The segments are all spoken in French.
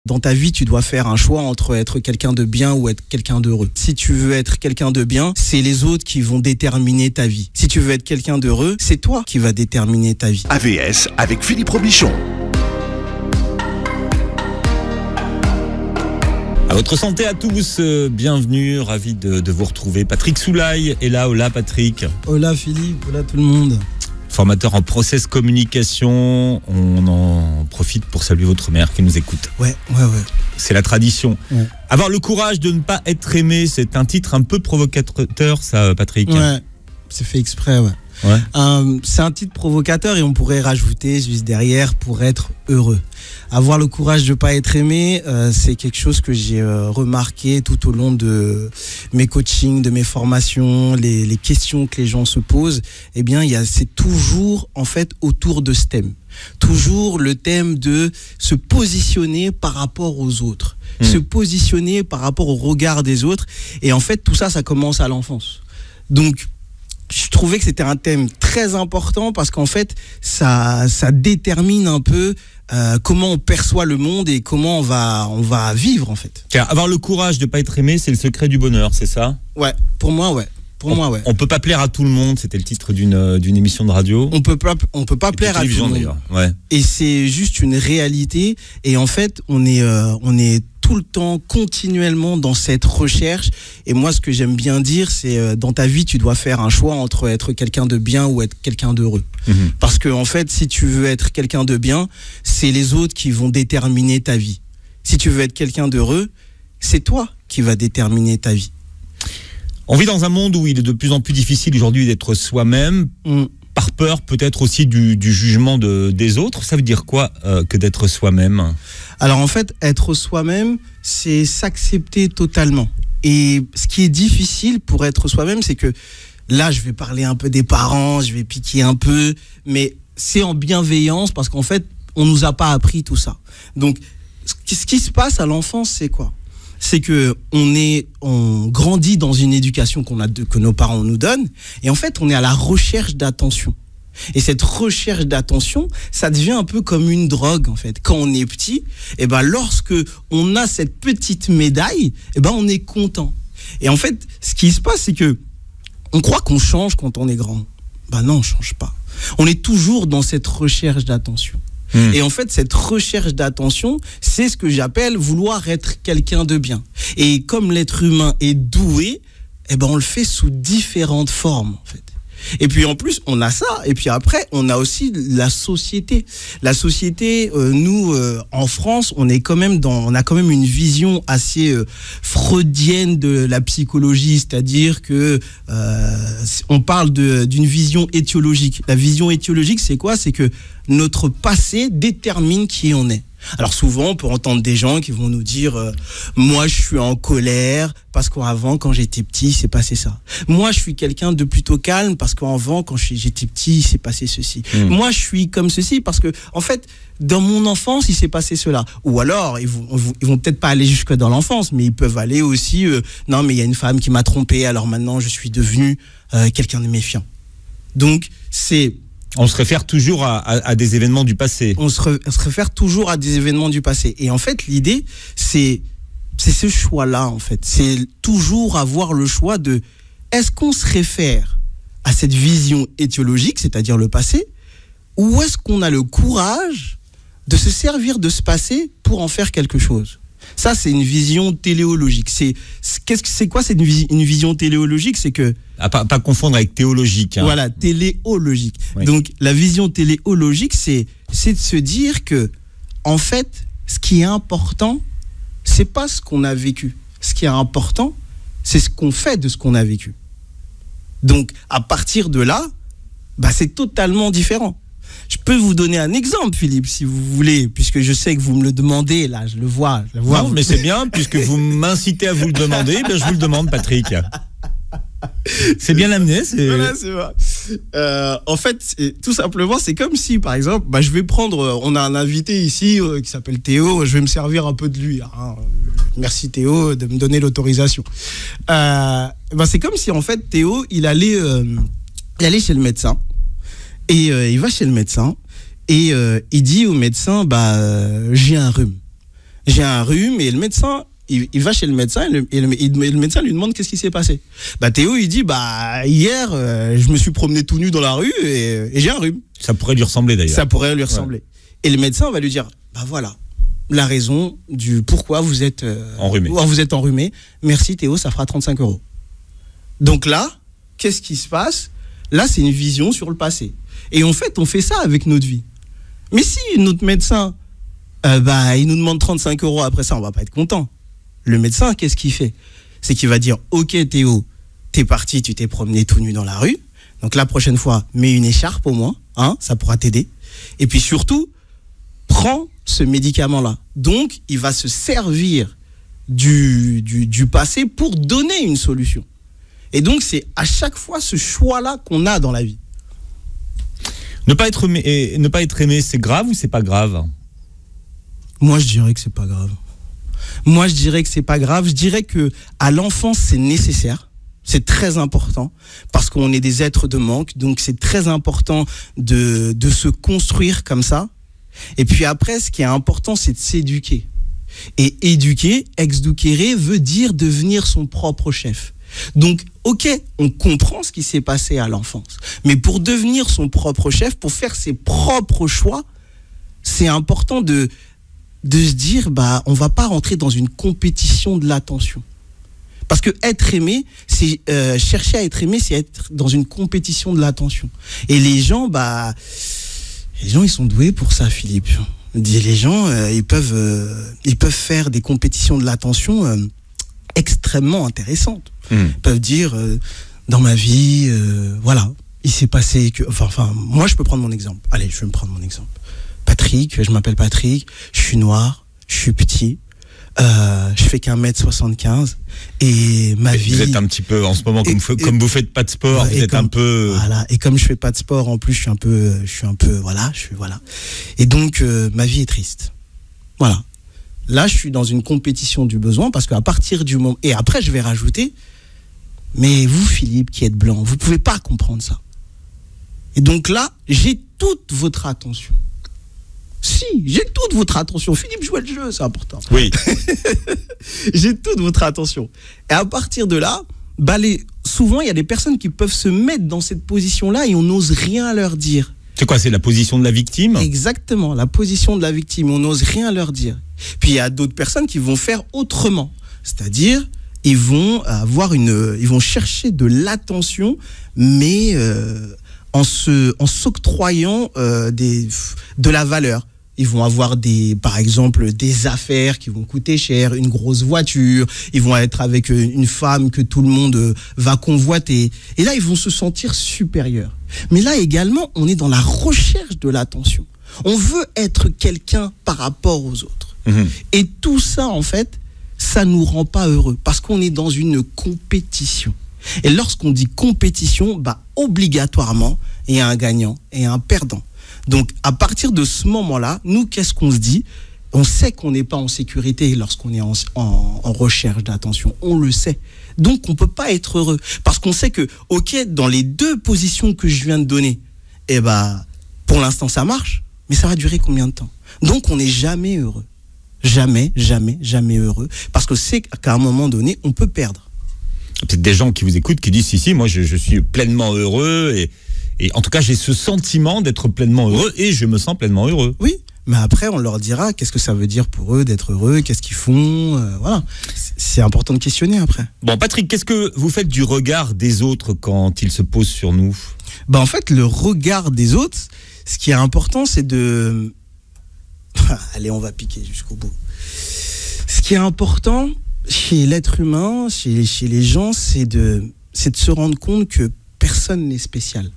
Dans ta vie, tu dois faire un choix entre être quelqu'un de bien ou être quelqu'un d'heureux. Si tu veux être quelqu'un de bien, c'est les autres qui vont déterminer ta vie. Si tu veux être quelqu'un d'heureux, c'est toi qui vas déterminer ta vie. AVS avec Philippe Robichon. À votre santé à tous, bienvenue, ravi de vous retrouver. Patrick Soulaille est là, hola Patrick. Hola Philippe, hola tout le monde. Formateur en process communication, on en profite pour saluer votre mère qui nous écoute. Ouais. C'est la tradition. Ouais. Avoir le courage de ne pas être aimé, c'est un titre un peu provocateur ça Patrick. Ouais, c'est fait exprès, ouais. Ouais. C'est un titre provocateur et on pourrait rajouter juste derrière pour être heureux. Avoir le courage de ne pas être aimé, c'est quelque chose que j'ai remarqué tout au long de mes coachings, de mes formations, les questions que les gens se posent. Eh bien, c'est toujours en fait autour de ce thème. Toujours le thème de se positionner par rapport aux autres, se positionner par rapport au regard des autres. Et en fait, tout ça, ça commence à l'enfance. Donc, je trouvais que c'était un thème très important parce qu'en fait, ça détermine un peu comment on perçoit le monde et comment on va vivre en fait. Car avoir le courage de ne pas être aimé, c'est le secret du bonheur, c'est ça ? Ouais, pour moi, ouais. On peut pas plaire à tout le monde, c'était le titre d'une émission de radio. On peut pas plaire à tout le monde. Ouais. Et c'est juste une réalité. Et en fait, on est tout le temps, continuellement dans cette recherche. Et moi, ce que j'aime bien dire, c'est dans ta vie, tu dois faire un choix entre être quelqu'un de bien ou être quelqu'un d'heureux. Parce que en fait, si tu veux être quelqu'un de bien, c'est les autres qui vont déterminer ta vie. Si tu veux être quelqu'un d'heureux, c'est toi qui vas déterminer ta vie. On vit dans un monde où il est de plus en plus difficile aujourd'hui d'être soi-même, par peur peut-être aussi du jugement des autres. Ça veut dire quoi que d'être soi-même ? Alors en fait, être soi-même, c'est s'accepter totalement. Et ce qui est difficile pour être soi-même, c'est que là, je vais parler un peu des parents, je vais piquer un peu, mais c'est en bienveillance parce qu'en fait, on nous a pas appris tout ça. Donc, ce qui se passe à l'enfance, c'est quoi ? C'est que on grandit dans une éducation que nos parents nous donnent, et en fait, on est à la recherche d'attention. Et cette recherche d'attention, ça devient un peu comme une drogue en fait. Quand on est petit, et ben lorsque on a cette petite médaille, et ben on est content. Et en fait, ce qui se passe, c'est que on croit qu'on change quand on est grand. Ben non, on change pas. On est toujours dans cette recherche d'attention. Et en fait, cette recherche d'attention, c'est ce que j'appelle vouloir être quelqu'un de bien. Et comme l'être humain est doué, eh ben on le fait sous différentes formes en fait. Et puis en plus, on a ça. Et puis après, on a aussi la société. La société, nous, en France, on a quand même une vision assez freudienne de la psychologie, c'est-à-dire que on parle d'une vision étiologique. La vision étiologique, c'est quoi ? C'est que notre passé détermine qui on est. Alors souvent, on peut entendre des gens qui vont nous dire moi, je suis en colère parce qu'avant, quand j'étais petit, il s'est passé ça. Moi, je suis quelqu'un de plutôt calme parce qu'avant, quand j'étais petit, il s'est passé ceci. Moi, je suis comme ceci parce que, en fait, dans mon enfance, il s'est passé cela. Ou alors, ils vont peut-être pas aller jusque dans l'enfance, mais ils peuvent aller aussi non, mais il y a une femme qui m'a trompé, alors maintenant, je suis devenu quelqu'un de méfiant. Donc, on se réfère toujours à des événements du passé. On se réfère toujours à des événements du passé. Et en fait, l'idée, c'est ce choix-là, en fait. C'est toujours avoir le choix de est-ce qu'on se réfère à cette vision étiologique, c'est-à-dire le passé, ou est-ce qu'on a le courage de se servir de ce passé pour en faire quelque chose ? Ça, c'est une vision téléologique. C'est quoi, c'est une vision téléologique ? C'est que... Pas confondre avec théologique. Hein. Voilà, téléologique. Oui. Donc, la vision téléologique, c'est de se dire que, en fait, ce qui est important, c'est pas ce qu'on a vécu. Ce qui est important, c'est ce qu'on fait de ce qu'on a vécu. Donc, à partir de là, c'est totalement différent. Je peux vous donner un exemple, Philippe, si vous voulez, puisque je sais que vous me le demandez, là, je le vois. Non, mais c'est bien, puisque vous m'incitez à vous le demander, je vous le demande, Patrick. C'est bien amené. Voilà, c'est vrai. En fait, tout simplement, c'est comme si, par exemple, je vais prendre, on a un invité ici qui s'appelle Théo, je vais me servir un peu de lui. Hein. Merci Théo de me donner l'autorisation. C'est comme si, en fait, Théo, il allait chez le médecin. Et il va chez le médecin et il dit au médecin j'ai un rhume. j'ai un rhume, et le médecin, il va chez le médecin, et le médecin lui demande qu'est-ce qui s'est passé. Théo, il dit, hier, je me suis promené tout nu dans la rue, et j'ai un rhume. Ça pourrait lui ressembler d'ailleurs. Ça pourrait lui ressembler. Ouais. Et le médecin va lui dire, voilà, la raison du pourquoi vous êtes enrhumé. Merci Théo, ça fera 35 €. Donc là, qu'est-ce qui se passe ? Là, c'est une vision sur le passé. Et en fait, on fait ça avec notre vie. Mais si notre médecin, il nous demande 35 € après ça, on va pas être content. Le médecin, qu'est-ce qu'il fait ? C'est qu'il va dire, ok Théo, t'es parti, tu t'es promené tout nu dans la rue. Donc la prochaine fois, mets une écharpe au moins, ça pourra t'aider. Et puis surtout, prends ce médicament-là. Donc, il va se servir du passé pour donner une solution. Et donc, c'est à chaque fois ce choix-là qu'on a dans la vie. Ne pas être aimé, c'est grave ou c'est pas grave ? Moi, je dirais que c'est pas grave. Je dirais que à l'enfance, c'est nécessaire. C'est très important parce qu'on est des êtres de manque. Donc, c'est très important de se construire comme ça. Et puis après, ce qui est important, c'est de s'éduquer. Et éduquer, exducere, veut dire devenir son propre chef. Donc, ok, on comprend ce qui s'est passé à l'enfance. Mais pour devenir son propre chef, pour faire ses propres choix, c'est important de se dire, on va pas rentrer dans une compétition de l'attention. Parce que être aimé, c'est chercher à être aimé, c'est être dans une compétition de l'attention. Et les gens, ils sont doués pour ça, Philippe. Les gens, ils peuvent faire des compétitions de l'attention extrêmement intéressantes. Ils peuvent dire, dans ma vie, il s'est passé que... Enfin, moi, je peux prendre mon exemple. Allez, je vais me prendre mon exemple. Patrick, je m'appelle Patrick, je suis noir, je suis petit, je fais qu'1m75 et ma vie... Vous êtes un petit peu, en ce moment, comme vous faites pas de sport, vous êtes un peu... Voilà, et comme je fais pas de sport, en plus, je suis un peu, voilà. Et donc, ma vie est triste. Voilà. Là, je suis dans une compétition du besoin parce qu'à partir du moment... Et après, je vais rajouter, mais vous, Philippe, qui êtes blanc, vous pouvez pas comprendre ça. Et donc là, j'ai toute votre attention. Si, j'ai toute votre attention. Philippe joue le jeu, c'est important. Oui. J'ai toute votre attention. Et à partir de là, souvent, il y a des personnes qui peuvent se mettre dans cette position-là et on n'ose rien leur dire. C'est quoi, c'est la position de la victime ? Exactement, la position de la victime. On n'ose rien leur dire. Puis il y a d'autres personnes qui vont faire autrement. C'est-à-dire, ils vont chercher de l'attention, mais en s'octroyant de la valeur. Ils vont avoir par exemple, des affaires qui vont coûter cher, une grosse voiture. Ils vont être avec une femme que tout le monde va convoiter. Et là, ils vont se sentir supérieurs. Mais là également, on est dans la recherche de l'attention. On veut être quelqu'un par rapport aux autres. Et tout ça, en fait, ça nous rend pas heureux parce qu'on est dans une compétition. Et lorsqu'on dit compétition, obligatoirement, il y a un gagnant et un perdant. Donc, à partir de ce moment-là, nous, qu'est-ce qu'on se dit ? On sait qu'on n'est pas en sécurité lorsqu'on est en recherche d'attention. On le sait. Donc, on ne peut pas être heureux. Parce qu'on sait que, ok, dans les deux positions que je viens de donner, pour l'instant, ça marche, mais ça va durer combien de temps ? Donc, on n'est jamais heureux. Jamais, jamais, jamais heureux. Parce que c'est qu'à un moment donné, on peut perdre. Peut-être des gens qui vous écoutent qui disent, si, moi, je suis pleinement heureux et en tout cas, j'ai ce sentiment d'être pleinement heureux et je me sens pleinement heureux. Oui, mais après, on leur dira qu'est-ce que ça veut dire pour eux d'être heureux, qu'est-ce qu'ils font, voilà. C'est important de questionner après. Bon, Patrick, qu'est-ce que vous faites du regard des autres quand ils se posent sur nous ? En fait, le regard des autres, ce qui est important, c'est de... Allez, on va piquer jusqu'au bout. Ce qui est important chez l'être humain, chez les gens, c'est de se rendre compte que personne n'est spécial.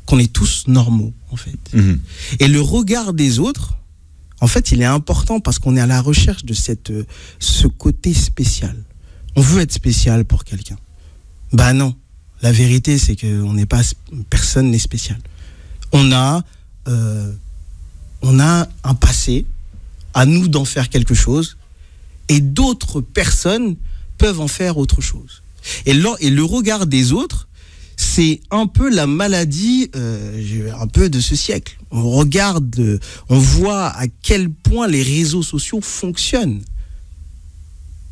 Qu'on est tous normaux, en fait. Et le regard des autres, en fait, il est important parce qu'on est à la recherche de ce côté spécial. On veut être spécial pour quelqu'un. Non. La vérité, c'est que personne n'est spécial. On a un passé, à nous d'en faire quelque chose, et d'autres personnes peuvent en faire autre chose. Et le regard des autres, c'est un peu la maladie un peu de ce siècle. On regarde, on voit à quel point les réseaux sociaux fonctionnent.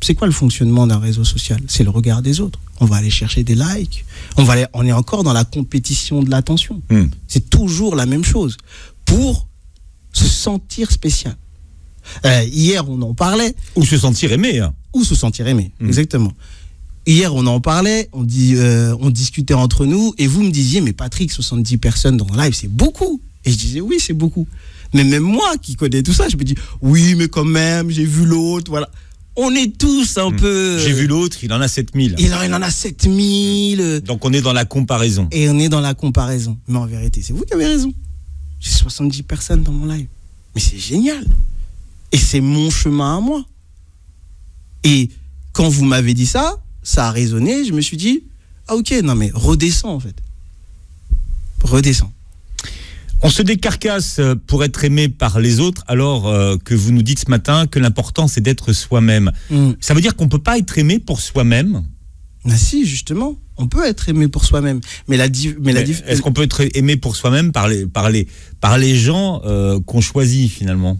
C'est quoi le fonctionnement d'un réseau social? C'est le regard des autres. On va aller chercher des likes. On est encore dans la compétition de l'attention. C'est toujours la même chose. Pour se sentir spécial. Hier, on en parlait. Ou se sentir aimé. Hein. Ou se sentir aimé, exactement. Hier, on en parlait, on discutait entre nous, et vous me disiez, mais Patrick, 70 personnes dans le live, c'est beaucoup. Et je disais, oui, c'est beaucoup. Mais même moi, qui connais tout ça, je me dis, oui, mais quand même, j'ai vu l'autre, voilà. On est tous un peu... J'ai vu l'autre, il en a 7000. Il en a 7000. Donc on est dans la comparaison. Et on est dans la comparaison. Mais en vérité, c'est vous qui avez raison. J'ai 70 personnes dans mon live. Mais c'est génial. Et c'est mon chemin à moi. Et quand vous m'avez dit ça, ça a résonné. Je me suis dit, ah ok, non mais redescends en fait. Redescends. On se décarcasse pour être aimé par les autres, alors que vous nous dites ce matin que l'important c'est d'être soi-même. Ça veut dire qu'on ne peut pas être aimé pour soi-même? Ah si, justement, on peut être aimé pour soi-même. Est-ce qu'on peut être aimé pour soi-même par les gens qu'on choisit finalement?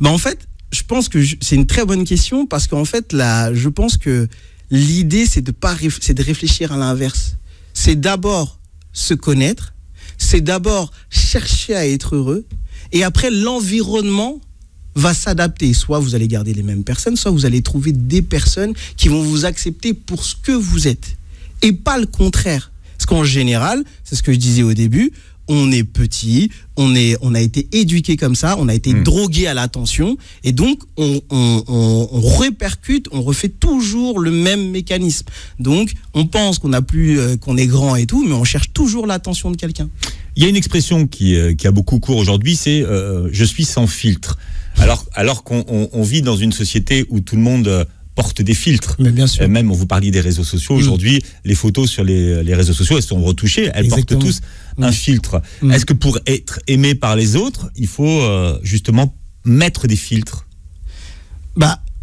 En fait, je pense que c'est une très bonne question parce qu'en fait, je pense que l'idée c'est de réfléchir à l'inverse. C'est d'abord se connaître. C'est d'abord chercher à être heureux et après l'environnement va s'adapter. Soit vous allez garder les mêmes personnes, soit vous allez trouver des personnes qui vont vous accepter pour ce que vous êtes et pas le contraire. Parce qu'en général, c'est ce que je disais au début, on est petit, on a été éduqué comme ça, on a été drogué à l'attention et donc on répercute, on refait toujours le même mécanisme. Donc on pense qu'on est grand et tout, mais on cherche toujours l'attention de quelqu'un. Il y a une expression qui a beaucoup cours aujourd'hui, c'est je suis sans filtre. Alors qu'on vit dans une société où tout le monde porte des filtres. Mais bien sûr. Même, vous parliez des réseaux sociaux. Aujourd'hui, les photos sur les réseaux sociaux, elles sont retouchées. Elles portent tous un filtre. Est-ce que pour être aimé par les autres, il faut justement mettre des filtres?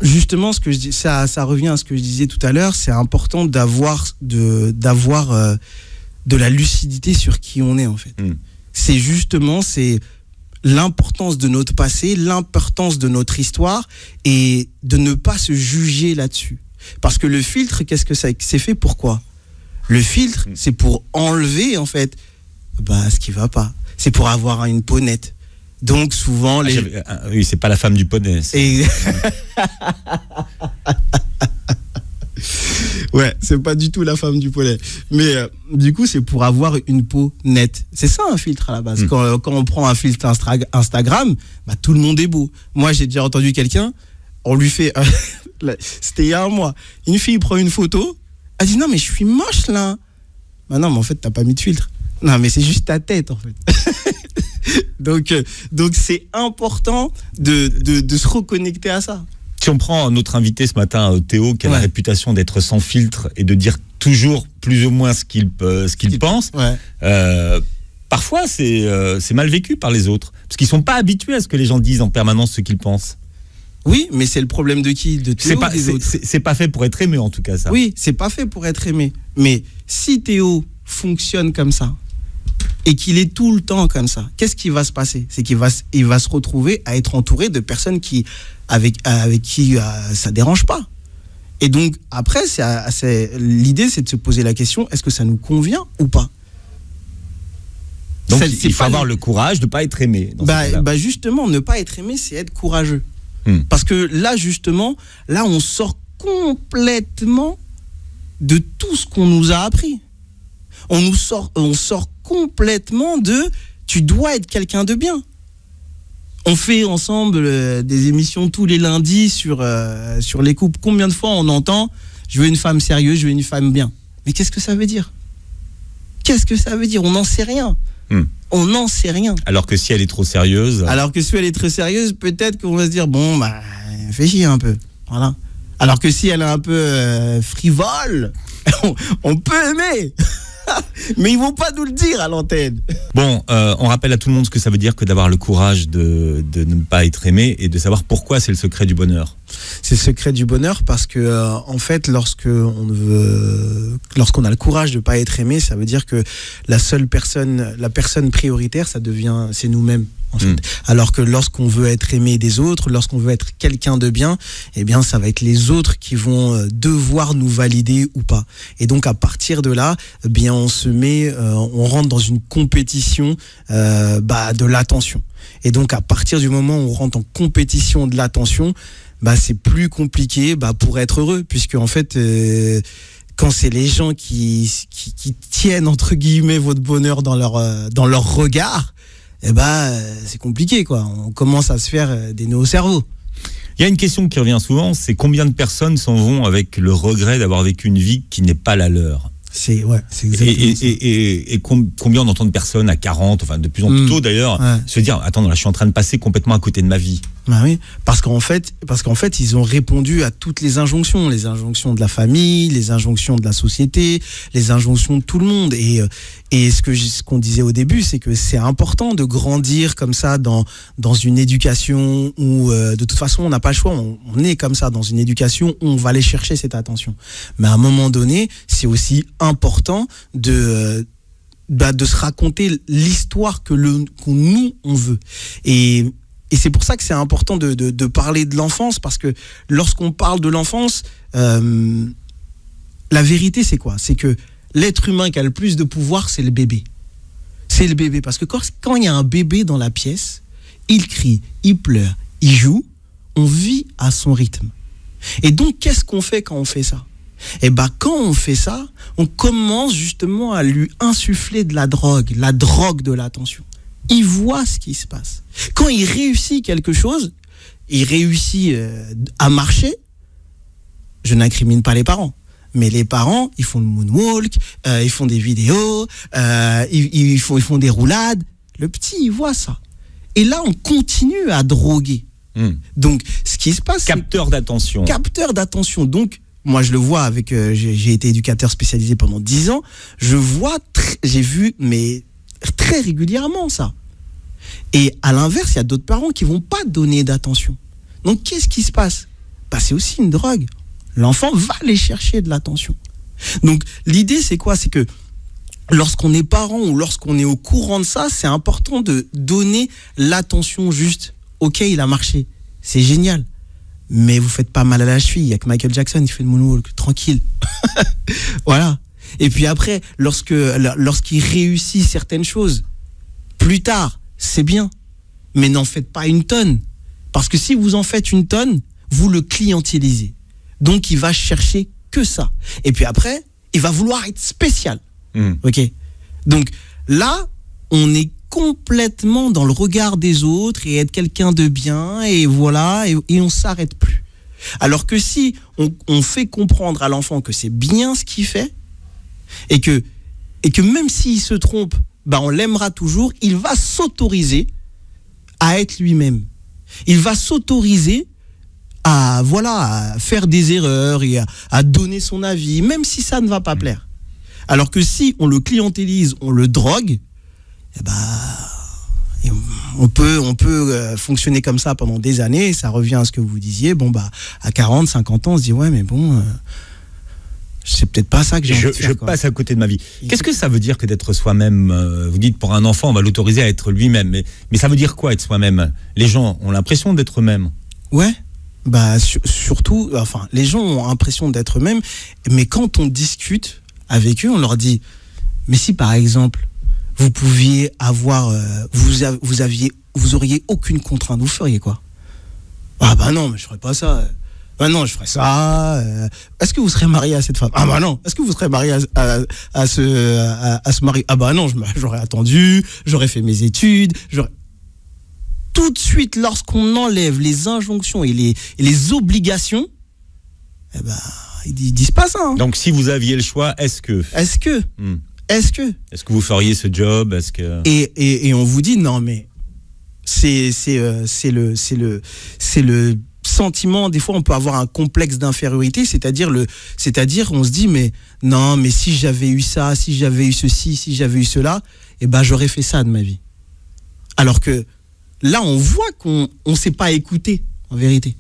Justement, ce que je dis, ça revient à ce que je disais tout à l'heure. C'est important d'avoir de la lucidité sur qui on est, en fait. C'est l'importance de notre passé, l'importance de notre histoire et de ne pas se juger là-dessus. Parce que le filtre, qu'est-ce que c'est fait pourquoi? Le filtre, c'est pour enlever en fait ce qui va pas. C'est pour avoir une peau nette. Donc souvent oui, c'est pas la femme du poney. Ouais, c'est pas du tout la femme du poney. Mais du coup, c'est pour avoir une peau nette. C'est ça un filtre à la base. Quand on prend un filtre Instagram, tout le monde est beau. Moi, j'ai déjà entendu quelqu'un, on lui fait... c'était il y a un mois. Une fille prend une photo, elle dit « Non, mais je suis moche là !» Non, mais en fait, t'as pas mis de filtre. Non, mais c'est juste ta tête, en fait. Donc c'est important de se reconnecter à ça. Si on prend notre invité ce matin, Théo, qui a la réputation d'être sans filtre et de dire toujours plus ou moins ce qu'il pense, parfois c'est mal vécu par les autres. Parce qu'ils ne sont pas habitués à ce que les gens disent en permanence ce qu'ils pensent. Oui, mais c'est le problème de qui? De Théo ou des autres? C'est pas fait pour être aimé en tout cas, ça. Oui, c'est pas fait pour être aimé. Mais si Théo fonctionne comme ça et qu'il est tout le temps comme ça, qu'est-ce qui va se passer? C'est qu'il va se retrouver à être entouré de personnes avec qui ça dérange pas. Et donc après, l'idée c'est de se poser la question, est-ce que ça nous convient ou pas? Donc il faut avoir le courage de ne pas être aimé. Justement, ne pas être aimé, c'est être courageux. Parce que là, justement, on sort complètement de tout ce qu'on nous a appris. On sort complètement de tu dois être quelqu'un de bien. On fait ensemble des émissions tous les lundis sur les couples. Combien de fois on entend je veux une femme sérieuse, je veux une femme bien. Mais qu'est-ce que ça veut dire? Qu'est-ce que ça veut dire? On n'en sait rien. On n'en sait rien. Alors que si elle est trop sérieuse... peut-être qu'on va se dire, fais chier un peu. Voilà. Alors que si elle est un peu frivole, on peut aimer. Mais ils vont pas nous le dire à l'antenne. Bon, on rappelle à tout le monde ce que ça veut dire que d'avoir le courage de ne pas être aimé et de savoir pourquoi c'est le secret du bonheur. C'est le secret du bonheur parce que en fait, lorsqu'on a le courage de pas être aimé, ça veut dire que la personne prioritaire, c'est nous-mêmes. En fait. Alors que lorsqu'on veut être aimé des autres, lorsqu'on veut être quelqu'un de bien, eh bien, ça va être les autres qui vont devoir nous valider ou pas. Et donc, à partir de là, eh bien, on rentre dans une compétition de l'attention. Et donc, à partir du moment où on rentre en compétition de l'attention, c'est plus compliqué pour être heureux, puisque en fait, quand c'est les gens qui tiennent entre guillemets votre bonheur dans leur regard, c'est compliqué, quoi. On commence à se faire des nœuds au cerveau. Il y a une question qui revient souvent, c'est combien de personnes s'en vont avec le regret d'avoir vécu une vie qui n'est pas la leur? C'est exactement ça. Et combien on entend de personnes à 40, enfin de plus en plus tôt d'ailleurs, se dire attends, là, je suis en train de passer complètement à côté de ma vie. Oui, parce qu'en fait, ils ont répondu à toutes les injonctions de la famille, les injonctions de la société, les injonctions de tout le monde. Et ce qu'on disait au début, c'est que c'est important de grandir comme ça dans une éducation où de toute façon on n'a pas le choix, on est comme ça dans une éducation où on va aller chercher cette attention. Mais à un moment donné, c'est aussi important de se raconter l'histoire que nous on veut. Et c'est pour ça que c'est important de parler de l'enfance, parce que lorsqu'on parle de l'enfance, la vérité c'est quoi? C'est que l'être humain qui a le plus de pouvoir, c'est le bébé. C'est le bébé, parce que quand il y a un bébé dans la pièce, il crie, il pleure, il joue, on vit à son rythme. Et donc, qu'est-ce qu'on fait quand on fait ça? Quand on fait ça, on commence justement à lui insuffler de la drogue de l'attention. Il voit ce qui se passe. Quand il réussit quelque chose, il réussit à marcher, je n'incrimine pas les parents. Mais les parents, ils font le moonwalk, ils font des vidéos, ils font des roulades. Le petit, il voit ça. Et là, on continue à droguer. Donc, ce qui se passe... Capteur d'attention. Donc, moi, je le vois avec... j'ai été éducateur spécialisé pendant 10 ans. J'ai vu, mais très régulièrement, ça. Et à l'inverse, il y a d'autres parents qui vont pas donner d'attention. Donc, qu'est-ce qui se passe? C'est aussi une drogue. L'enfant va aller chercher de l'attention. Donc, l'idée, c'est quoi? C'est que lorsqu'on est parent ou lorsqu'on est au courant de ça, c'est important de donner l'attention juste. Ok, il a marché. C'est génial. Mais vous faites pas mal à la cheville. Il y a que Michael Jackson, il fait le moonwalk. Tranquille. Voilà. Et puis après, lorsqu'il réussit certaines choses, plus tard, c'est bien. Mais n'en faites pas une tonne. Parce que si vous en faites une tonne, vous le clientélisez. Donc, il va chercher que ça. Et puis après, il va vouloir être spécial. Ok. Donc, là, on est complètement dans le regard des autres et être quelqu'un de bien. Et voilà, et on s'arrête plus. Alors que si on fait comprendre à l'enfant que c'est bien ce qu'il fait, et que même s'il se trompe, on l'aimera toujours, il va s'autoriser à être lui-même. Il va s'autoriser à faire des erreurs et à donner son avis, même si ça ne va pas plaire. Alors que si on le clientélise, on le drogue, on peut fonctionner comme ça pendant des années. Ça revient à ce que vous disiez. À 40, 50 ans, on se dit ouais, mais bon, c'est peut-être pas ça que j'ai envie de faire. Je passe à côté de ma vie. Qu'est-ce que ça veut dire que d'être soi-même? Vous dites pour un enfant, on va l'autoriser à être lui-même. Mais ça veut dire quoi être soi-même? Les gens ont l'impression d'être eux-mêmes. Ouais. Surtout, les gens ont l'impression d'être eux-mêmes, mais quand on discute avec eux, on leur dit, mais si par exemple, vous pouviez avoir, vous auriez aucune contrainte, vous feriez quoi? Non, mais je ferais pas ça. Non, je ferais ça. Est-ce que vous serez marié à cette femme? Non. Est-ce que vous serez marié à ce mari? Non, j'aurais attendu, j'aurais fait mes études, tout de suite, lorsqu'on enlève les injonctions et les obligations, ils disent pas ça. Donc, si vous aviez le choix, est-ce que vous feriez ce job? Et on vous dit non, mais c'est le sentiment. Des fois, on peut avoir un complexe d'infériorité, c'est-à-dire on se dit mais non, mais si j'avais eu ça, si j'avais eu ceci, si j'avais eu cela, j'aurais fait ça de ma vie. Alors que là, on voit qu'on ne s'est pas écouté, en vérité.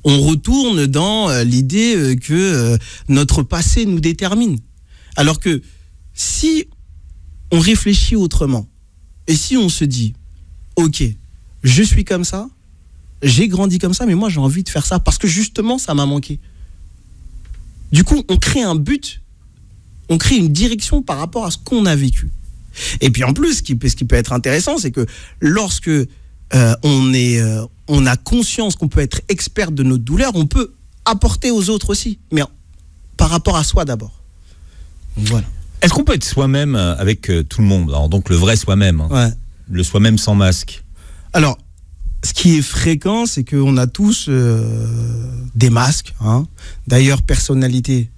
On retourne dans l'idée que notre passé nous détermine. Alors que si on réfléchit autrement, et si on se dit, ok, je suis comme ça, j'ai grandi comme ça, mais moi j'ai envie de faire ça parce que justement ça m'a manqué. Du coup, on crée un but, on crée une direction par rapport à ce qu'on a vécu. Et puis en plus, ce qui peut être intéressant, c'est que lorsque on a conscience qu'on peut être expert de notre douleur, on peut apporter aux autres aussi, mais par rapport à soi d'abord. Voilà. Est-ce qu'on peut être soi-même avec tout le monde? Alors, donc le vrai soi-même, hein. Ouais. Le soi-même sans masque. Alors, ce qui est fréquent, c'est qu'on a tous des masques, hein. D'ailleurs, personnalité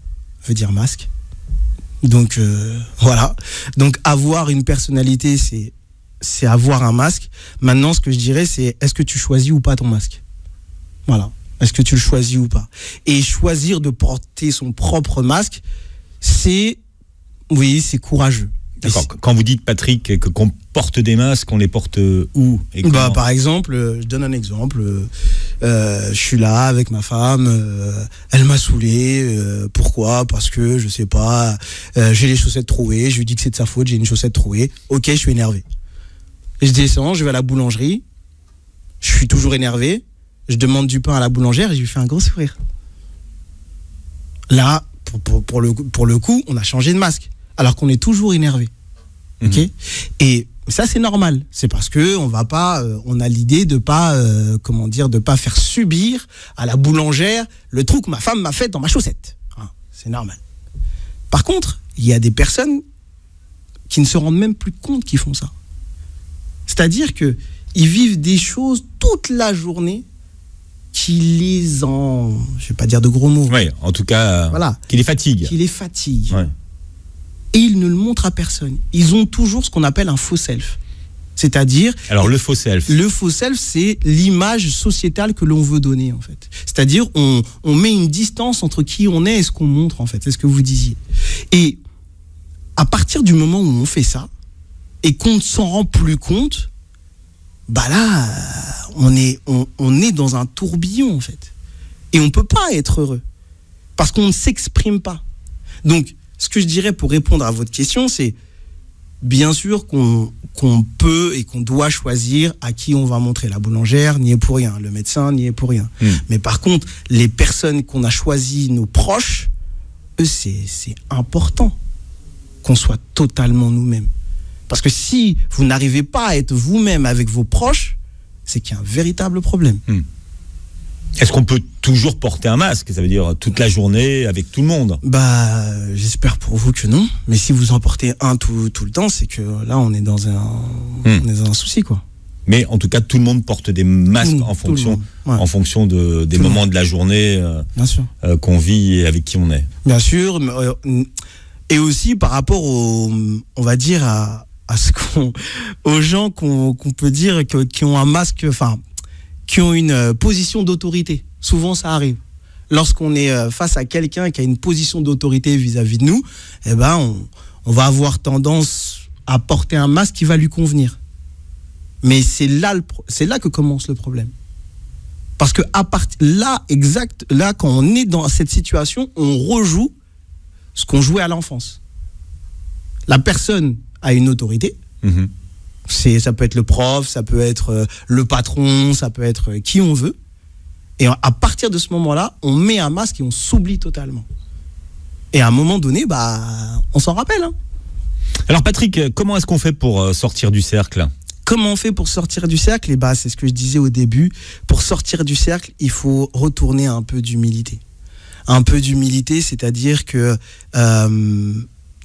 veut dire masque. Donc, voilà. Donc, avoir une personnalité, c'est avoir un masque. Maintenant, ce que je dirais, c'est est-ce que tu choisis ou pas ton masque? Voilà. Est-ce que tu le choisis ou pas? Et choisir de porter son propre masque, c'est courageux. D'accord. Quand vous dites, Patrick, qu'on porte des masques, on les porte où et comment? Par exemple, je donne un exemple. Je suis là avec ma femme, elle m'a saoulé. Pourquoi? Parce que, je sais pas, j'ai les chaussettes trouées, je lui dis que c'est de sa faute, j'ai une chaussette trouée. Ok, je suis énervé. Je descends, je vais à la boulangerie, je suis toujours énervé, je demande du pain à la boulangère et je lui fais un gros sourire. Là, pour le coup, on a changé de masque, alors qu'on est toujours énervé. Okay. Et ça, c'est normal. C'est parce que on a l'idée de pas faire subir à la boulangère le trou que ma femme m'a fait dans ma chaussette. Hein, c'est normal. Par contre, il y a des personnes qui ne se rendent même plus compte qu'ils font ça. C'est-à-dire que ils vivent des choses toute la journée je vais pas dire de gros mots. Oui, en tout cas, voilà, qui les fatigue. Ouais. Et ils ne le montrent à personne. Ils ont toujours ce qu'on appelle un faux self. C'est-à-dire... Alors, le faux self. Le faux self, c'est l'image sociétale que l'on veut donner, en fait. C'est-à-dire, on met une distance entre qui on est et ce qu'on montre, en fait. C'est ce que vous disiez. Et à partir du moment où on fait ça, et qu'on ne s'en rend plus compte, là, on est dans un tourbillon, en fait. Et on ne peut pas être heureux. Parce qu'on ne s'exprime pas. Donc, ce que je dirais pour répondre à votre question, c'est bien sûr qu'on peut et qu'on doit choisir à qui on va montrer. La boulangère n'y est pour rien, le médecin n'y est pour rien. Mais par contre, les personnes qu'on a choisies, nos proches, eux, c'est important qu'on soit totalement nous-mêmes. Parce que si vous n'arrivez pas à être vous-même avec vos proches, c'est qu'il y a un véritable problème. Est-ce qu'on peut toujours porter un masque? Ça veut dire toute la journée avec tout le monde? J'espère pour vous que non. Mais si vous en portez un tout le temps, c'est que là, on est dans un souci, quoi. Mais en tout cas, tout le monde porte des masques en fonction des moments de la journée qu'on vit et avec qui on est. Bien sûr. Et aussi par rapport on va dire, aux gens qu'on peut dire qui ont un masque, qui ont une position d'autorité. Souvent, ça arrive. Lorsqu'on est face à quelqu'un qui a une position d'autorité vis-à-vis de nous, on va avoir tendance à porter un masque qui va lui convenir. Mais c'est là que commence le problème. Parce que là, quand on est dans cette situation, on rejoue ce qu'on jouait à l'enfance. La personne a une autorité. Ça peut être le prof, ça peut être le patron, ça peut être qui on veut. Et à partir de ce moment-là, on met un masque et on s'oublie totalement. Et à un moment donné, on s'en rappelle. Hein. Alors Patrick, comment est-ce qu'on fait pour sortir du cercle? Comment on fait pour sortir du cercle? C'est ce que je disais au début. Pour sortir du cercle, il faut retourner à un peu d'humilité. Un peu d'humilité, c'est-à-dire que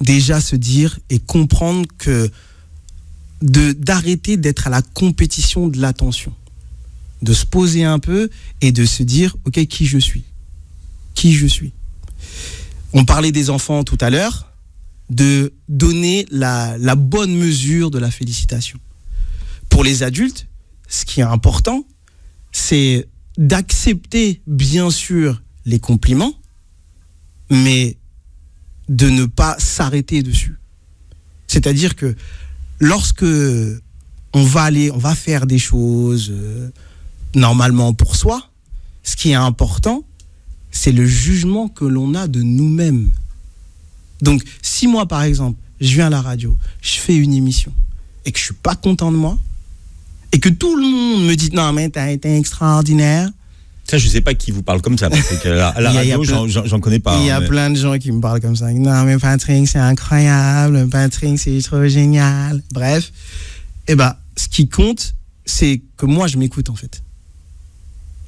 déjà se dire et comprendre que d'arrêter d'être à la compétition de l'attention, de se poser un peu et de se dire ok, qui je suis. On parlait des enfants tout à l'heure, de donner la bonne mesure de la félicitation. Pour les adultes, ce qui est important, c'est d'accepter bien sûr les compliments, mais de ne pas s'arrêter dessus. C'est-à-dire que lorsque on va faire des choses normalement pour soi, ce qui est important, c'est le jugement que l'on a de nous-mêmes. Donc, si moi, par exemple, je viens à la radio, je fais une émission, et que je suis pas content de moi, et que tout le monde me dit « Non, mais t'as été extraordinaire », ça, je sais pas qui vous parle comme ça, parce que à la radio, j'en connais pas. Il y a plein de gens qui me parlent comme ça. Non, mais Patrick, c'est incroyable. Patrick, c'est trop génial. Bref. Ce qui compte, c'est que moi, je m'écoute, en fait.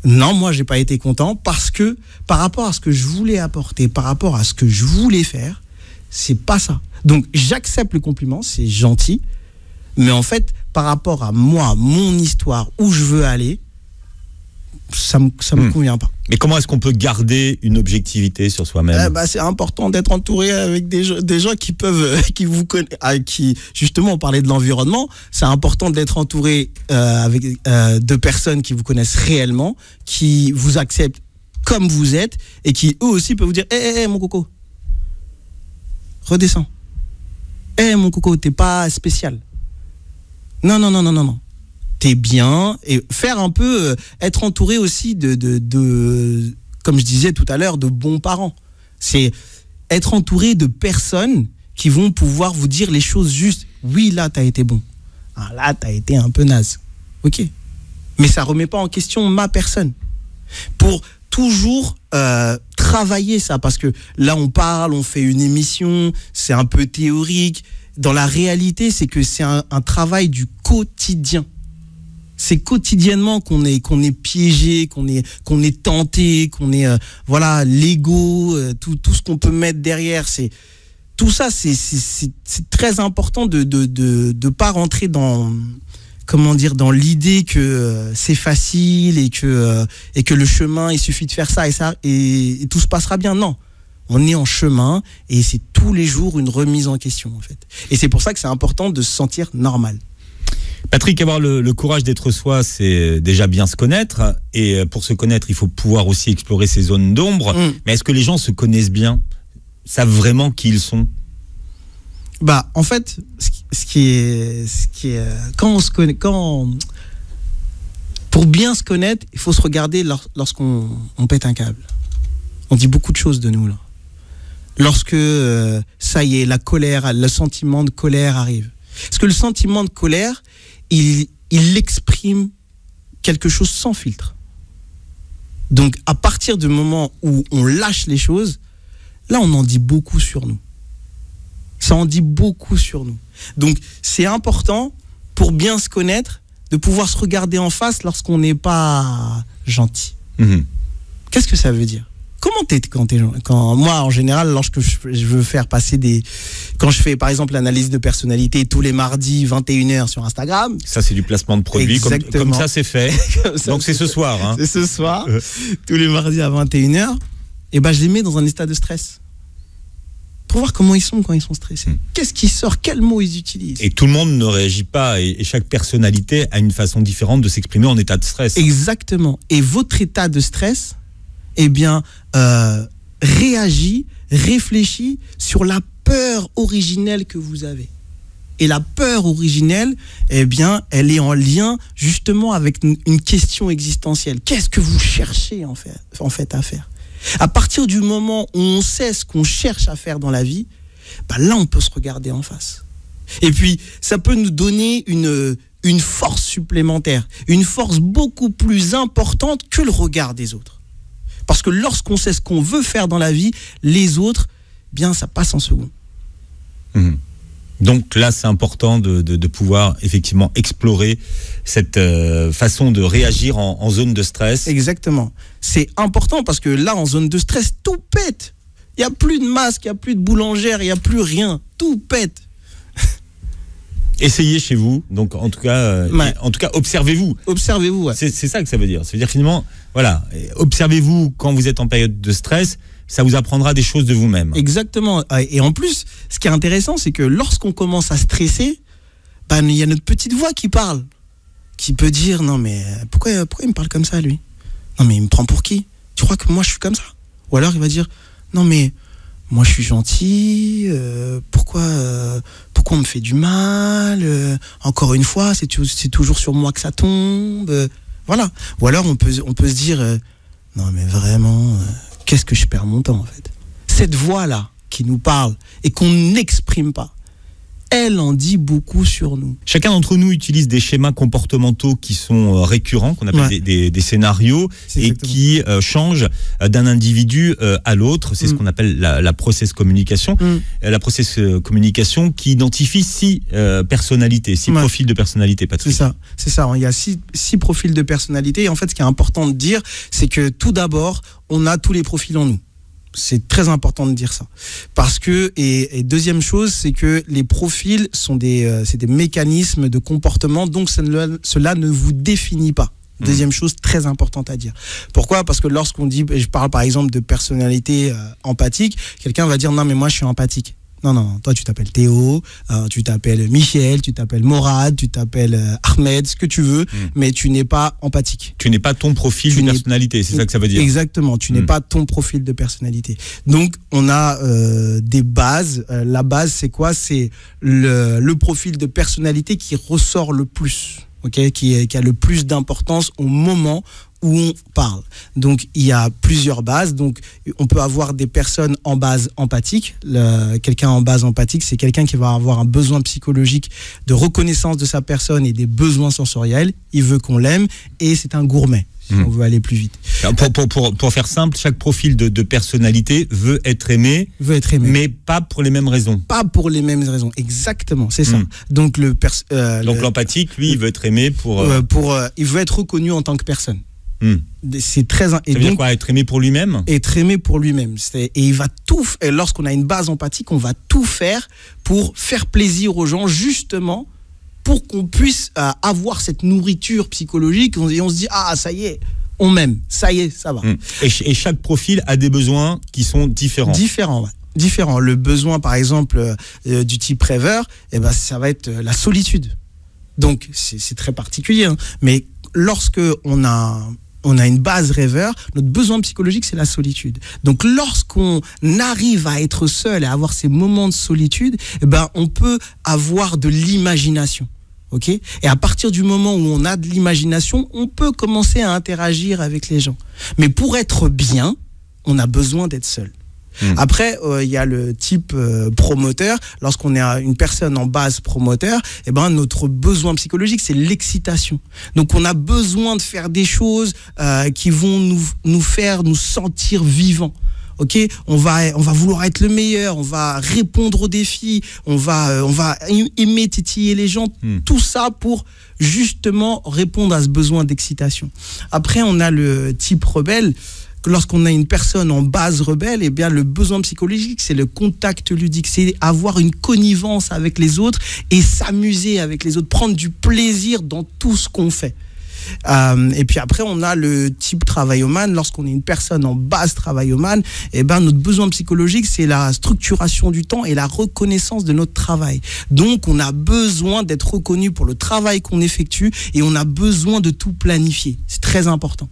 Non, moi, j'ai pas été content parce que, par rapport à ce que je voulais apporter, par rapport à ce que je voulais faire, c'est pas ça. Donc, j'accepte le compliment, c'est gentil. Mais en fait, par rapport à moi, mon histoire, où je veux aller, ça me convient pas. Mais comment est-ce qu'on peut garder une objectivité sur soi-même ? C'est important d'être entouré avec des gens qui vous connaissent, qui justement on parlait de l'environnement. C'est important d'être entouré avec de personnes qui vous connaissent réellement, qui vous acceptent comme vous êtes et qui eux aussi peuvent vous dire hey, mon coco, redescends. Mon coco, t'es pas spécial. Non. T'es bien, et faire un peu, être entouré aussi de, comme je disais tout à l'heure, de bons parents. C'est être entouré de personnes qui vont pouvoir vous dire les choses justes. Oui, là, t'as été bon. Ah, là, t'as été un peu naze. Ok. Mais ça remet pas en question ma personne. Pour toujours travailler ça, parce que là, on parle, on fait une émission, c'est un peu théorique. Dans la réalité, c'est que c'est un travail du quotidien. C'est quotidiennement qu'on est piégé, qu'on est tenté, qu'on est l'ego, tout ce qu'on peut mettre derrière. Tout ça, c'est très important de pas rentrer dans l'idée que c'est facile et que le chemin, il suffit de faire ça et tout se passera bien. Non. On est en chemin et c'est tous les jours une remise en question, en fait. Et c'est pour ça que c'est important de se sentir normal. Patrick, avoir le courage d'être soi, c'est déjà bien se connaître. Et pour se connaître, il faut pouvoir aussi explorer ses zones d'ombre. Mais est-ce que les gens se connaissent bien, savent vraiment qui ils sont ? En fait, ce qui est quand on se connaît, pour bien se connaître, il faut se regarder lorsqu'on pète un câble. On dit beaucoup de choses de nous là. Lorsque ça y est, la colère, le sentiment de colère arrive. Parce que le sentiment de colère, il exprime quelque chose sans filtre. Donc, à partir du moment où on lâche les choses, là, on en dit beaucoup sur nous. Ça en dit beaucoup sur nous. Donc, c'est important, pour bien se connaître, de pouvoir se regarder en face lorsqu'on n'est pas gentil. Qu'est-ce que ça veut dire ? Comment t'es quand moi, en général, lorsque je veux faire passer quand je fais, par exemple, l'analyse de personnalité tous les mardis, 21h sur Instagram. Ça, c'est du placement de produits. Comme ça, c'est fait. Donc, c'est ce soir. Hein. C'est ce soir. Tous les mardis à 21h. Et je les mets dans un état de stress. Pour voir comment ils sont quand ils sont stressés. Qu'est-ce qui sort ? Quels mots ils utilisent ? Et tout le monde ne réagit pas. Et chaque personnalité a une façon différente de s'exprimer en état de stress. Exactement. Et votre état de stress, réagit, réfléchit sur la peur originelle que vous avez. Et la peur originelle, elle est en lien justement avec une question existentielle. Qu'est-ce que vous cherchez en fait à faire ? À partir du moment où on sait ce qu'on cherche à faire dans la vie, là on peut se regarder en face. Et puis ça peut nous donner une force supplémentaire, une force beaucoup plus importante que le regard des autres. Parce que lorsqu'on sait ce qu'on veut faire dans la vie, les autres, ça passe en second. Donc là, c'est important de pouvoir effectivement explorer cette façon de réagir en zone de stress. Exactement. C'est important parce que là, en zone de stress, tout pète. Il n'y a plus de masque, il n'y a plus de boulangère, il n'y a plus rien. Tout pète. Essayez chez vous, donc en tout cas, observez-vous. Observez-vous, ouais. C'est ça que ça veut dire. Ça veut dire finalement, observez-vous quand vous êtes en période de stress, ça vous apprendra des choses de vous-même. Exactement. Et en plus, ce qui est intéressant, c'est que lorsqu'on commence à stresser, il y a notre petite voix qui parle, qui peut dire non mais pourquoi il me parle comme ça lui ? Non mais il me prend pour qui ? Tu crois que moi je suis comme ça ? Ou alors il va dire non mais moi je suis gentil, pourquoi on me fait du mal, encore une fois c'est toujours sur moi que ça tombe, voilà. Ou alors on peut se dire non mais vraiment, qu'est-ce que je perds mon temps en fait. Cette voix-là qui nous parle et qu'on n'exprime pas, elle en dit beaucoup sur nous. Chacun d'entre nous utilise des schémas comportementaux qui sont récurrents, qu'on appelle des scénarios, et qui changent d'un individu à l'autre. C'est ce qu'on appelle la process communication. La process communication qui identifie 6 personnalités, 6 profils de personnalité, Patrick. C'est ça. Il y a 6 profils de personnalité. Et en fait, ce qui est important de dire, c'est que tout d'abord, on a tous les profils en nous. C'est très important de dire ça. Parce que, et deuxième chose, c'est que les profils sont c'est des mécanismes de comportement, donc cela ne vous définit pas. Deuxième chose très importante à dire. Pourquoi ? Parce que lorsqu'on dit, je parle par exemple de personnalité empathique, quelqu'un va dire non mais moi je suis empathique. Non, toi tu t'appelles Théo, tu t'appelles Michel, tu t'appelles Morad, tu t'appelles Ahmed, ce que tu veux, mais tu n'es pas empathique. Tu n'es pas ton profil de personnalité, c'est ça que ça veut dire. Exactement, tu n'es pas ton profil de personnalité. Donc on a des bases. La base c'est quoi ? C'est le profil de personnalité qui ressort le plus, qui a le plus d'importance au moment où on parle. Donc il y a plusieurs bases. Donc on peut avoir des personnes en base empathique. Quelqu'un en base empathique, c'est quelqu'un qui va avoir un besoin psychologique de reconnaissance de sa personne et des besoins sensoriels. Il veut qu'on l'aime et c'est un gourmet. Si on veut aller plus vite. Pour faire simple, chaque profil de personnalité veut être aimé, mais pas pour les mêmes raisons. Pas pour les mêmes raisons, exactement, c'est ça. Donc l'empathique, lui, il veut être aimé il veut être reconnu en tant que personne. C'est très. Ça veut dire quoi ? Être aimé pour lui-même ? Être aimé pour lui-même. Et il va tout. Et lorsqu'on a une base empathique, on va tout faire pour faire plaisir aux gens, justement, pour qu'on puisse avoir cette nourriture psychologique. Et on se dit ça y est, on m'aime. Ça y est, ça va. Et chaque profil a des besoins qui sont différents. Différents. Le besoin, par exemple, du type rêveur, ça va être la solitude. Donc c'est très particulier. Mais lorsque on a une base rêveur, notre besoin psychologique, c'est la solitude. Donc, lorsqu'on arrive à être seul et à avoir ces moments de solitude, on peut avoir de l'imagination. Et à partir du moment où on a de l'imagination, on peut commencer à interagir avec les gens. Mais pour être bien, on a besoin d'être seul. Après, il y a le type promoteur. Lorsqu'on est une personne en base promoteur, notre besoin psychologique, c'est l'excitation. Donc, on a besoin de faire des choses qui vont nous faire nous sentir vivants. On va vouloir être le meilleur, on va répondre aux défis, on va aimer titiller les gens, tout ça pour justement répondre à ce besoin d'excitation. Après, on a le type rebelle. Lorsqu'on a une personne en base rebelle, le besoin psychologique, c'est le contact ludique, c'est avoir une connivence avec les autres et s'amuser avec les autres, prendre du plaisir dans tout ce qu'on fait. Et puis après, on a le type travaillomane. Lorsqu'on est une personne en base travaillomane, notre besoin psychologique, c'est la structuration du temps et la reconnaissance de notre travail. Donc, on a besoin d'être reconnu pour le travail qu'on effectue et on a besoin de tout planifier. C'est très important.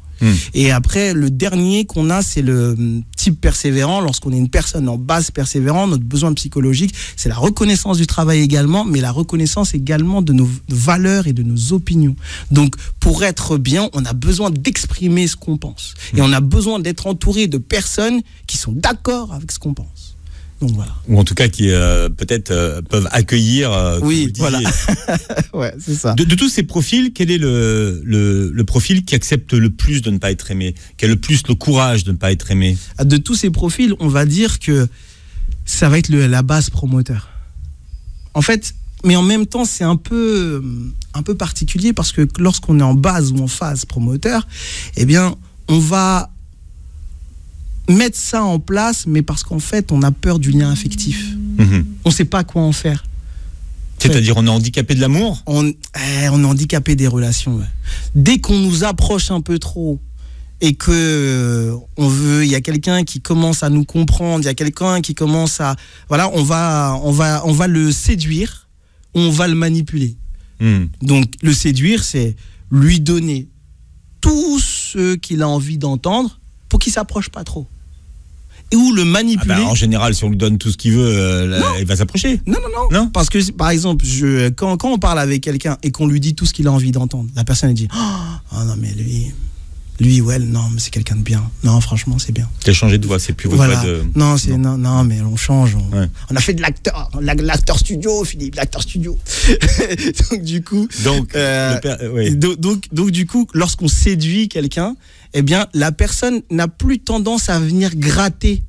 Et après, le dernier qu'on a, c'est le type persévérant. Lorsqu'on est une personne en base persévérant, notre besoin psychologique, c'est la reconnaissance du travail également, mais la reconnaissance également de nos valeurs et de nos opinions. Donc, pour être bien, on a besoin d'exprimer ce qu'on pense. Et on a besoin d'être entouré de personnes qui sont d'accord avec ce qu'on pense. Donc, voilà. Ou en tout cas qui peut-être peuvent accueillir. Oui, voilà. Ouais, c'est ça. De tous ces profils, quel est le profil qui accepte le plus de ne pas être aimé, qui a le plus le courage de ne pas être aimé ? De tous ces profils, on va dire que ça va être la base promoteur. En fait, mais en même temps, c'est un peu particulier parce que lorsqu'on est en base ou en phase promoteur, on va mettre ça en place, mais parce qu'en fait, on a peur du lien affectif. On ne sait pas quoi en faire. C'est-à-dire, on est handicapé de l'amour ? On est handicapé des relations. Ouais. Dès qu'on nous approche un peu trop et que il y a quelqu'un qui commence à nous comprendre, il y a quelqu'un qui commence à, on va le séduire, on va le manipuler. Donc, le séduire, c'est lui donner tout ce qu'il a envie d'entendre pour qu'il s'approche pas trop. Et ou le manipuler. En général, si on lui donne tout ce qu'il veut, il va s'approcher. Non. Parce que, par exemple, quand on parle avec quelqu'un et qu'on lui dit tout ce qu'il a envie d'entendre, la personne elle dit non mais lui, Lui, ouais, non, mais c'est quelqu'un de bien. Non, franchement, c'est bien. Tu as changé de voix, c'est plus votre voix de... Non, non, mais on change. On a fait de l'acteur studio, Philippe, l'acteur studio. Donc, du coup... Donc, du coup, lorsqu'on séduit quelqu'un, eh bien, la personne n'a plus tendance à venir gratter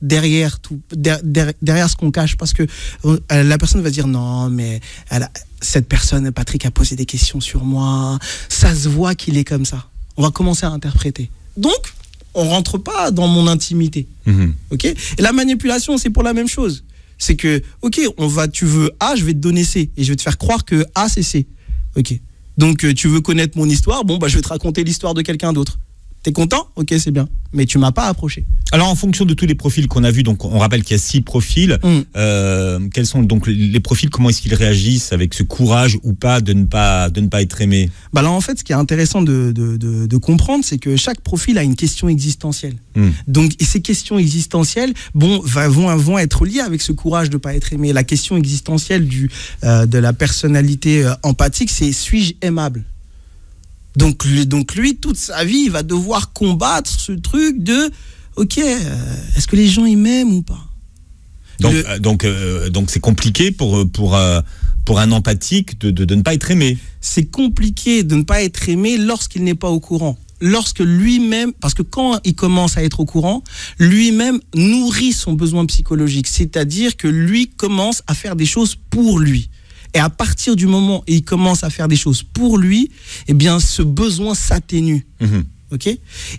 derrière ce qu'on cache, parce que la personne va dire non, mais cette personne, Patrick, a posé des questions sur moi, ça se voit qu'il est comme ça. On va commencer à interpréter. Donc, on rentre pas dans mon intimité. Ok ? Et la manipulation, c'est pour la même chose. C'est que, ok, tu veux A, je vais te donner C, et je vais te faire croire que A, c'est C. Ok. Donc, tu veux connaître mon histoire, bon, bah, je vais te raconter l'histoire de quelqu'un d'autre. T'es content ? Ok, c'est bien. Mais tu m'as pas approché. Alors, en fonction de tous les profils qu'on a vus, donc on rappelle qu'il y a 6 profils. Quels sont donc les profils ? Comment est-ce qu'ils réagissent avec ce courage ou pas de ne pas être aimé ? Bah là, en fait, ce qui est intéressant de comprendre, c'est que chaque profil a une question existentielle. Donc, et ces questions existentielles, vont être liées avec ce courage de ne pas être aimé. La question existentielle de la personnalité empathique, c'est suis-je aimable ? Donc lui, toute sa vie, il va devoir combattre ce truc de ok, est-ce que les gens ils m'aiment ou pas ? Donc c'est compliqué pour un empathique de ne pas être aimé. C'est compliqué de ne pas être aimé lorsqu'il n'est pas au courant. Lorsque lui-même, parce que quand il commence à être au courant, lui-même nourrit son besoin psychologique. C'est-à-dire que lui commence à faire des choses pour lui. Et à partir du moment où il commence à faire des choses pour lui, eh bien, ce besoin s'atténue. Ok ?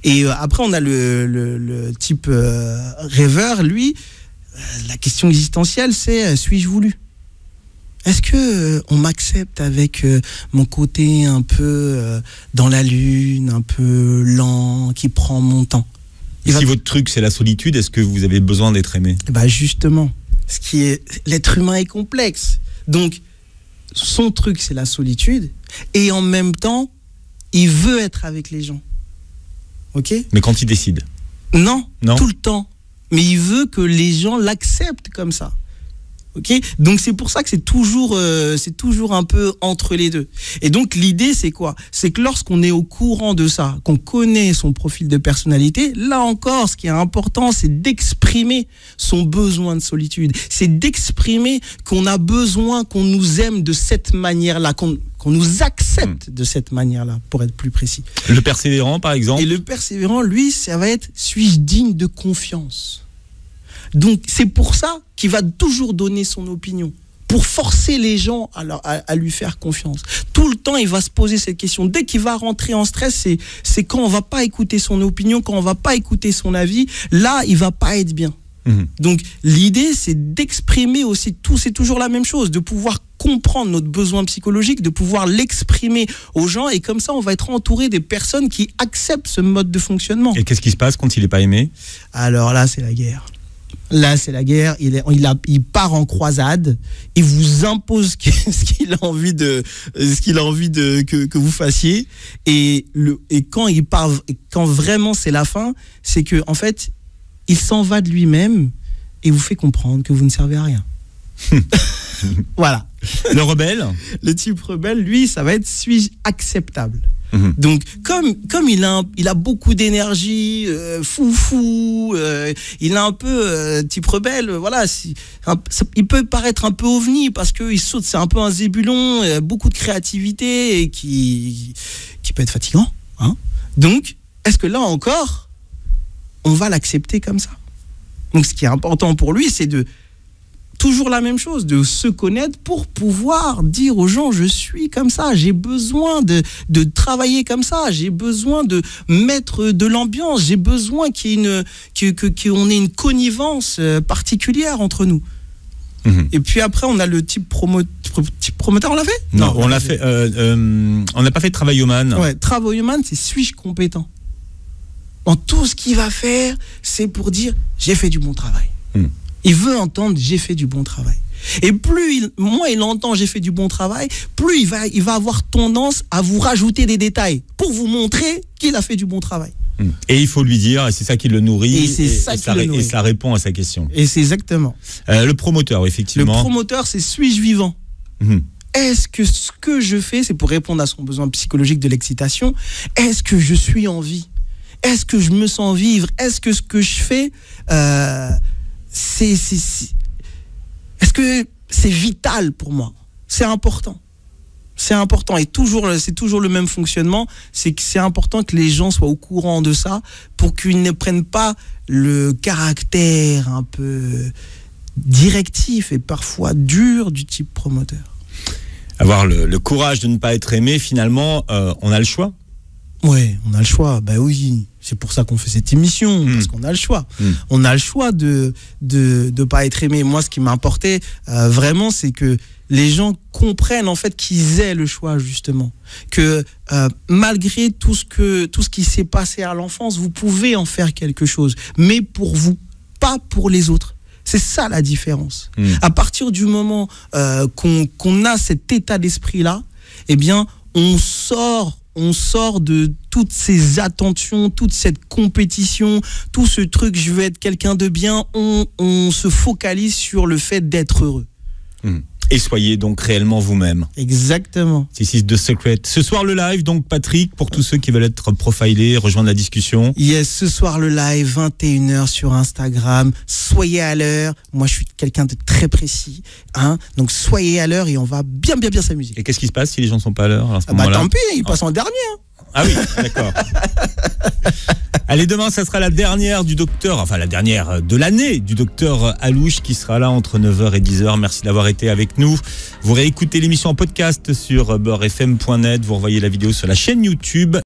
Et après, on a le type rêveur. Lui, la question existentielle, c'est suis-je voulu ? Est-ce que on m'accepte avec mon côté un peu dans la lune, un peu lent, qui prend mon temps ? Si votre truc, c'est la solitude, est-ce que vous avez besoin d'être aimé ? Bah justement, l'être humain est complexe. Donc, son truc, c'est la solitude, et en même temps, il veut être avec les gens. Ok ? Mais quand il décide ? Non, tout le temps. Mais il veut que les gens l'acceptent comme ça. Ok ? Donc c'est pour ça que c'est toujours un peu entre les deux. Et donc l'idée, c'est quoi ? C'est que lorsqu'on est au courant de ça, qu'on connaît son profil de personnalité, là encore, ce qui est important, c'est d'exprimer son besoin de solitude. C'est d'exprimer qu'on a besoin qu'on nous aime de cette manière-là, qu'on nous accepte de cette manière-là, pour être plus précis. Le persévérant, par exemple ? Et le persévérant, lui, ça va être « suis-je digne de confiance ?» Donc, c'est pour ça qu'il va toujours donner son opinion, pour forcer les gens à lui faire confiance. Tout le temps, il va se poser cette question. Dès qu'il va rentrer en stress, c'est quand on va pas écouter son opinion, quand on va pas écouter son avis, là, il va pas être bien. Donc, l'idée, c'est d'exprimer aussi c'est toujours la même chose, de pouvoir comprendre notre besoin psychologique, de pouvoir l'exprimer aux gens, et comme ça, on va être entouré des personnes qui acceptent ce mode de fonctionnement. Et qu'est-ce qui se passe quand il n'est pas aimé ? Alors là, c'est la guerre. Là, c'est la guerre. Il part en croisade. Il vous impose ce qu'il a envie que vous fassiez. Et quand il part, quand vraiment c'est la fin, c'est que en fait, il s'en va de lui-même et vous fait comprendre que vous ne servez à rien. Voilà. Le rebelle ? Le type rebelle, lui, ça va être suis-je acceptable ? Donc, comme il a beaucoup d'énergie, foufou, il a un peu type rebelle, voilà, il peut paraître un peu ovni parce qu'il saute, c'est un peu un zébulon, beaucoup de créativité et qui peut être fatigant. Hein. Donc, est-ce que là encore, on va l'accepter comme ça ? Donc, ce qui est important pour lui, c'est toujours la même chose, de se connaître pour pouvoir dire aux gens, je suis comme ça, j'ai besoin de travailler comme ça, j'ai besoin de mettre de l'ambiance, j'ai besoin qu'on ait une connivence particulière entre nous. Et puis après, on a le type promoteur, on l'a fait ? Non, on l'a fait. On n'a pas fait travail-man. Ouais, travail-man, c'est suis-je compétent ? En tout ce qu'il va faire, c'est pour dire, j'ai fait du bon travail. Il veut entendre j'ai fait du bon travail. Et moins il entend j'ai fait du bon travail, plus il va avoir tendance à vous rajouter des détails pour vous montrer qu'il a fait du bon travail. Et il faut lui dire, et c'est ça qui le nourrit, et ça répond à sa question. Et c'est exactement. Le promoteur, effectivement. Le promoteur, c'est suis-je vivant ? Est-ce que ce que je fais, c'est pour répondre à son besoin psychologique de l'excitation, est-ce que je suis en vie? Est-ce que je me sens vivre? Est-ce que ce que je fais, est-ce que c'est vital pour moi? C'est important. C'est important et c'est toujours le même fonctionnement. C'est que c'est important que les gens soient au courant de ça pour qu'ils ne prennent pas le caractère un peu directif et parfois dur du type promoteur. Avoir le courage de ne pas être aimé, finalement, on a le choix. Oui, on a le choix. Ben oui, c'est pour ça qu'on fait cette émission, parce qu'on a le choix. On a le choix de pas être aimé. Moi, ce qui m'importait vraiment, c'est que les gens comprennent en fait qu'ils aient le choix, justement. Que malgré tout ce qui s'est passé à l'enfance, vous pouvez en faire quelque chose, mais pour vous, pas pour les autres. C'est ça la différence. À partir du moment qu'on a cet état d'esprit-là, eh bien, on sort de toutes ces attentions, toute cette compétition, tout ce truc, je veux être quelqu'un de bien, on se focalise sur le fait d'être heureux. Et soyez donc réellement vous-même. Exactement. This is the secret. Ce soir, le live, donc Patrick, pour tous ceux qui veulent être profilés, rejoindre la discussion. Yes, ce soir, le live, 21h sur Instagram. Soyez à l'heure. Moi, je suis quelqu'un de très précis. Donc, soyez à l'heure et on va bien s'amuser. Et qu'est-ce qui se passe si les gens ne sont pas à l'heure à ce moment-là? Tant pis, ils passent en dernier. Ah oui, d'accord. Allez, demain, ça sera la dernière du docteur, enfin la dernière de l'année du docteur Alouche qui sera là entre 9h et 10h. Merci d'avoir été avec nous. Vous réécoutez l'émission en podcast sur beurrefm.net. Vous revoyez la vidéo sur la chaîne YouTube.